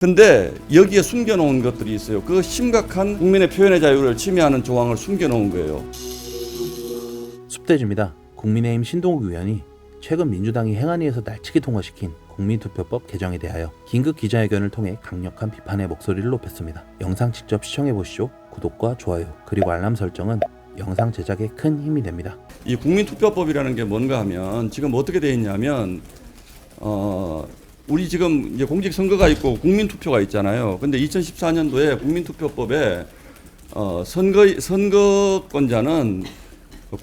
근데 여기에 숨겨놓은 것들이 있어요. 그 심각한 국민의 표현의 자유를 침해하는 조항을 숨겨놓은 거예요. 숲대주입니다. 국민의힘 신동욱 의원이 최근 민주당이 행안위에서 날치기 통과시킨 국민투표법 개정에 대하여 긴급 기자회견을 통해 강력한 비판의 목소리를 높였습니다. 영상 직접 시청해보시죠. 구독과 좋아요 그리고 알람 설정은 영상 제작에 큰 힘이 됩니다. 이 국민투표법이라는 게 뭔가 하면 지금 어떻게 되어 있냐면 우리 지금 이제 공직선거가 있고 국민투표가 있잖아요. 근데 2014년도에 국민투표법에 선거권자는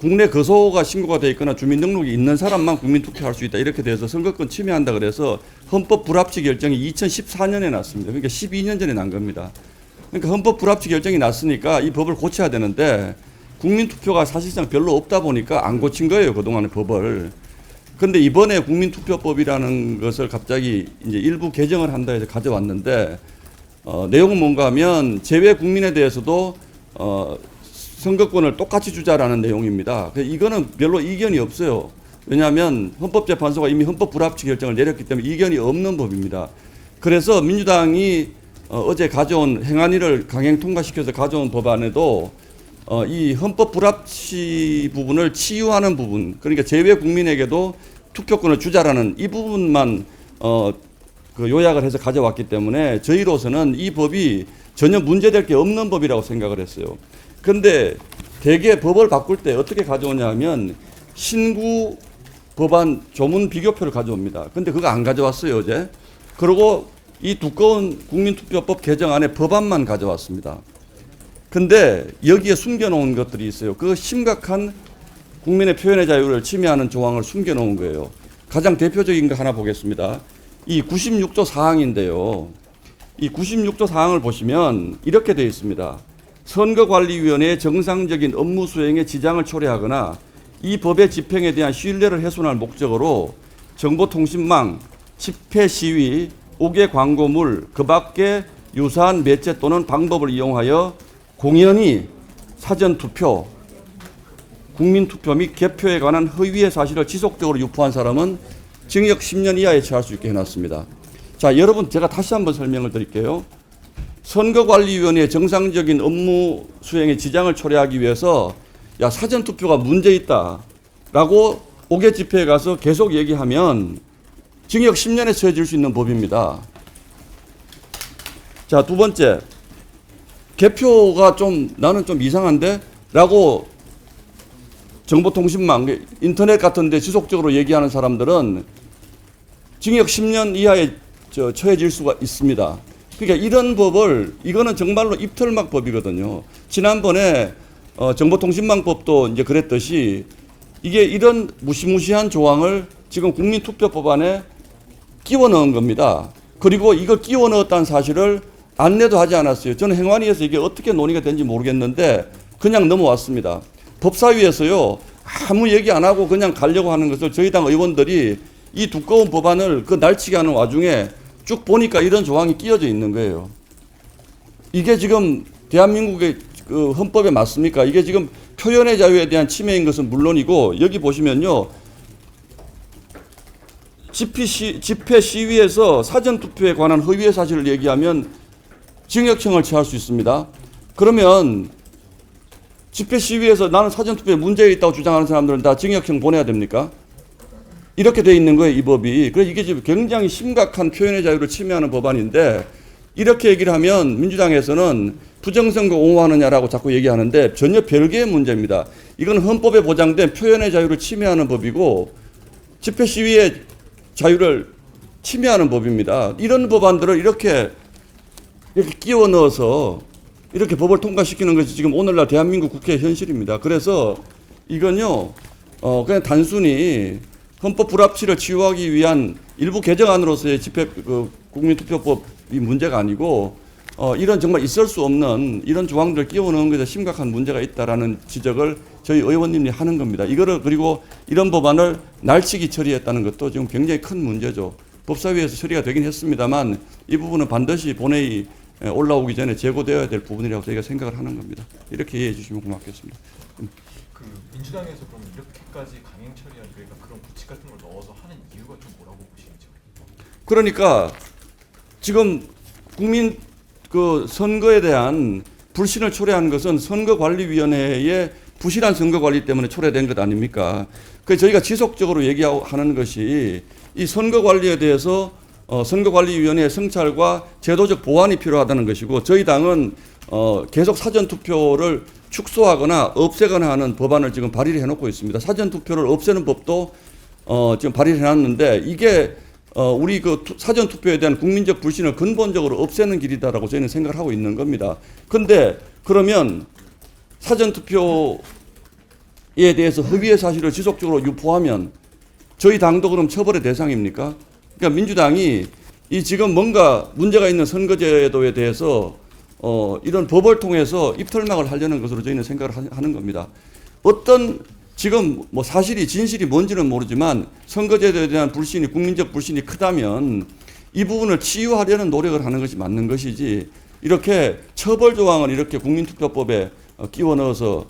국내 거소가 신고가 돼 있거나 주민등록이 있는 사람만 국민투표할 수 있다. 이렇게 돼서 선거권 침해한다 그래서 헌법 불합치 결정이 2014년에 났습니다. 그러니까 12년 전에 난 겁니다. 그러니까 헌법 불합치 결정이 났으니까 이 법을 고쳐야 되는데 국민투표가 사실상 별로 없다 보니까 안 고친 거예요. 그동안의 법을. 근데 이번에 국민투표법이라는 것을 갑자기 이제 일부 개정을 한다 해서 가져왔는데 내용은 뭔가 하면 제외 국민에 대해서도 선거권을 똑같이 주자라는 내용입니다. 이거는 별로 이견이 없어요. 왜냐하면 헌법재판소가 이미 헌법 불합치 결정을 내렸기 때문에 이견이 없는 법입니다. 그래서 민주당이 어제 가져온 행안위를 강행 통과시켜서 가져온 법안에도 이 헌법 불합치 부분을 치유하는 부분, 그러니까 제외 국민에게도 투표권을 주자라는 이 부분만 그 요약을 해서 가져왔기 때문에 저희로서는 이 법이 전혀 문제될 게 없는 법이라고 생각을 했어요. 그런데 대개 법을 바꿀 때 어떻게 가져오냐 하면 신구 법안 조문 비교표를 가져옵니다. 근데 그거 안 가져왔어요, 어제. 그리고 이 두꺼운 국민투표법 개정안에 법안만 가져왔습니다. 근데 여기에 숨겨놓은 것들이 있어요. 그 심각한 국민의 표현의 자유를 침해하는 조항을 숨겨놓은 거예요. 가장 대표적인 거 하나 보겠습니다. 이 96조 사항인데요. 이 96조 사항을 보시면 이렇게 되어 있습니다. 선거관리위원회의 정상적인 업무 수행에 지장을 초래하거나 이 법의 집행에 대한 신뢰를 훼손할 목적으로 정보통신망, 집회 시위, 옥외 광고물, 그 밖에 유사한 매체 또는 방법을 이용하여 공연히 사전투표, 국민투표 및 개표에 관한 허위의 사실을 지속적으로 유포한 사람은 징역 10년 이하에 처할 수 있게 해놨습니다. 자, 여러분 제가 다시 한번 설명을 드릴게요. 선거관리위원회의 정상적인 업무 수행에 지장을 초래하기 위해서 야 사전투표가 문제 있다라고 옥외 집회에 가서 계속 얘기하면 징역 10년에 처해질 수 있는 법입니다. 자, 두 번째. 개표가 나는 좀 이상한데? 라고 정보통신망, 인터넷 같은 데 지속적으로 얘기하는 사람들은 징역 10년 이하에 처해질 수가 있습니다. 그러니까 이런 법을, 이거는 정말로 입털막 법이거든요. 지난번에 정보통신망법도 이제 그랬듯이 이게 이런 무시무시한 조항을 지금 국민투표법안에 끼워 넣은 겁니다. 그리고 이걸 끼워 넣었다는 사실을 안내도 하지 않았어요. 저는 행안위에서 이게 어떻게 논의가 된지 모르겠는데 그냥 넘어왔습니다. 법사위에서요 아무 얘기 안 하고 그냥 가려고 하는 것을 저희 당 의원들이 이 두꺼운 법안을 그 날치기 하는 와중에 쭉 보니까 이런 조항이 끼어져 있는 거예요. 이게 지금 대한민국의 그 헌법에 맞습니까? 이게 지금 표현의 자유에 대한 침해인 것은 물론이고 여기 보시면요. 집회 시위에서 사전투표에 관한 허위의 사실을 얘기하면 징역형을 처할 수 있습니다. 그러면 집회 시위에서 나는 사전투표에 문제 있다고 주장하는 사람들은 다 징역형 보내야 됩니까? 이렇게 돼 있는 거예요, 이 법이. 그래서 이게 지금 굉장히 심각한 표현의 자유를 침해하는 법안인데 이렇게 얘기를 하면 민주당에서는 부정선거 옹호하느냐라고 자꾸 얘기하는데 전혀 별개의 문제입니다. 이건 헌법에 보장된 표현의 자유를 침해하는 법이고 집회 시위의 자유를 침해하는 법입니다. 이런 법안들을 이렇게 끼워 넣어서 이렇게 법을 통과시키는 것이 지금 오늘날 대한민국 국회의 현실입니다. 그래서 이건요, 그냥 단순히 헌법 불합치를 치유하기 위한 일부 개정안으로서의 국민투표법이 문제가 아니고, 이런 정말 있을 수 없는 이런 조항들을 끼워 넣은 것에 심각한 문제가 있다라는 지적을 저희 의원님이 하는 겁니다. 그리고 이런 법안을 날치기 처리했다는 것도 지금 굉장히 큰 문제죠. 법사위에서 처리가 되긴 했습니다만 이 부분은 반드시 본회의 올라오기 전에 제고되어야 될 부분이라고 저희가 생각을 하는 겁니다. 이렇게 이해해 주시면 고맙겠습니다. 그 민주당에서 그럼 이렇게까지 강행 처리한 그러니까 그런 규칙 같은 걸 넣어서 하는 이유가 좀 뭐라고 보시는지? 그러니까 지금 국민 그 선거에 대한 불신을 초래한 것은 선거관리위원회의 부실한 선거관리 때문에 초래된 것 아닙니까? 그래서 저희가 지속적으로 얘기하는 것이 이 선거관리에 대해서 선거관리위원회의 성찰과 제도적 보완이 필요하다는 것이고, 저희 당은 계속 사전투표를 축소하거나 없애거나 하는 법안을 지금 발의를 해놓고 있습니다. 사전투표를 없애는 법도 지금 발의를 해놨는데, 이게 우리 그 사전투표에 대한 국민적 불신을 근본적으로 없애는 길이다라고 저희는 생각을 하고 있는 겁니다. 근데 그러면 사전투표에 대해서 허위의 사실을 지속적으로 유포하면 저희 당도 그럼 처벌의 대상입니까? 그러니까 민주당이 이 지금 뭔가 문제가 있는 선거제도에 대해서 이런 법을 통해서 입털막을 하려는 것으로 저희는 생각을 하는 겁니다. 어떤 지금 뭐 사실이 진실이 뭔지는 모르지만 선거제도에 대한 불신이 국민적 불신이 크다면 이 부분을 치유하려는 노력을 하는 것이 맞는 것이지, 이렇게 처벌 조항을 이렇게 국민투표법에 끼워 넣어서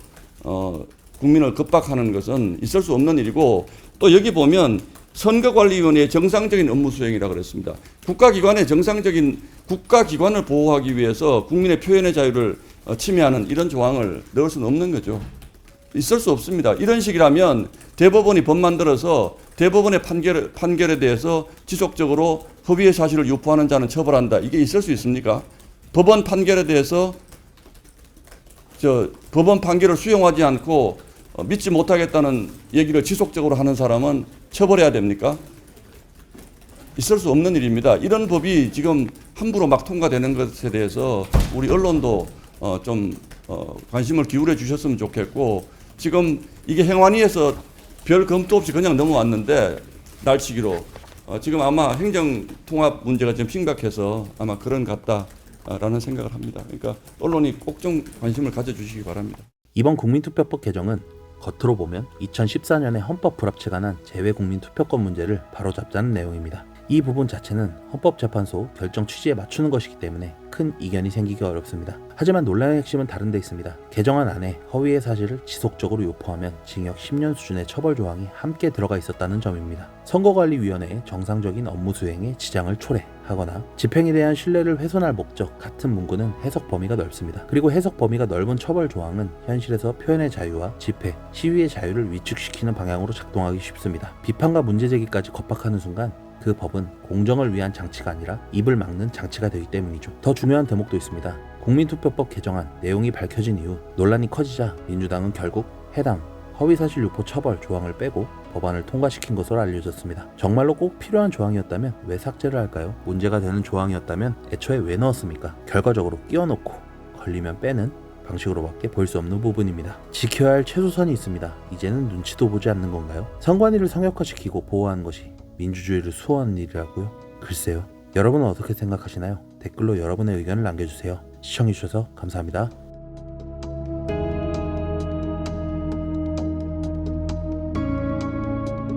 국민을 겁박하는 것은 있을 수 없는 일이고, 또 여기 보면 선거관리위원회의 정상적인 업무 수행이라고 그랬습니다. 국가기관의 정상적인 국가기관을 보호하기 위해서 국민의 표현의 자유를 침해하는 이런 조항을 넣을 수는 없는 거죠. 있을 수 없습니다. 이런 식이라면 대법원이 법 만들어서 대법원의 판결에 대해서 지속적으로 허위의 사실을 유포하는 자는 처벌한다. 이게 있을 수 있습니까? 법원 판결에 대해서 법원 판결을 수용하지 않고 믿지 못하겠다는 얘기를 지속적으로 하는 사람은 처벌해야 됩니까? 있을 수 없는 일입니다. 이런 법이 지금 함부로 막 통과되는 것에 대해서 우리 언론도 좀 관심을 기울여 주셨으면 좋겠고, 지금 이게 행안위에서 별 검토 없이 그냥 넘어왔는데 날치기로 지금 아마 행정통합 문제가 좀 심각해서 아마 그런 같다라는 생각을 합니다. 그러니까 언론이 꼭 좀 관심을 가져주시기 바랍니다. 이번 국민투표법 개정은 겉으로 보면 2014년에 헌법 불합치가 난 재외국민투표권 문제를 바로잡자는 내용입니다. 이 부분 자체는 헌법재판소 결정 취지에 맞추는 것이기 때문에 큰 이견이 생기기 어렵습니다. 하지만 논란의 핵심은 다른 데 있습니다. 개정안 안에 허위의 사실을 지속적으로 유포하면 징역 10년 수준의 처벌 조항이 함께 들어가 있었다는 점입니다. 선거관리위원회의 정상적인 업무 수행에 지장을 초래하거나 집행에 대한 신뢰를 훼손할 목적 같은 문구는 해석 범위가 넓습니다. 그리고 해석 범위가 넓은 처벌 조항은 현실에서 표현의 자유와 집회, 시위의 자유를 위축시키는 방향으로 작동하기 쉽습니다. 비판과 문제제기까지 겁박하는 순간 그 법은 공정을 위한 장치가 아니라 입을 막는 장치가 되기 때문이죠. 더 중요한 대목도 있습니다. 국민투표법 개정안 내용이 밝혀진 이후 논란이 커지자 민주당은 결국 해당 허위사실 유포 처벌 조항을 빼고 법안을 통과시킨 것으로 알려졌습니다. 정말로 꼭 필요한 조항이었다면 왜 삭제를 할까요? 문제가 되는 조항이었다면 애초에 왜 넣었습니까? 결과적으로 끼워놓고 걸리면 빼는 방식으로밖에 볼 수 없는 부분입니다. 지켜야 할 최소선이 있습니다. 이제는 눈치도 보지 않는 건가요? 선관위를 성역화시키고 보호하는 것이 민주주의를 수호하는 일이라고요? 글쎄요. 여러분은 어떻게 생각하시나요? 댓글로 여러분의 의견을 남겨주세요. 시청해주셔서 감사합니다.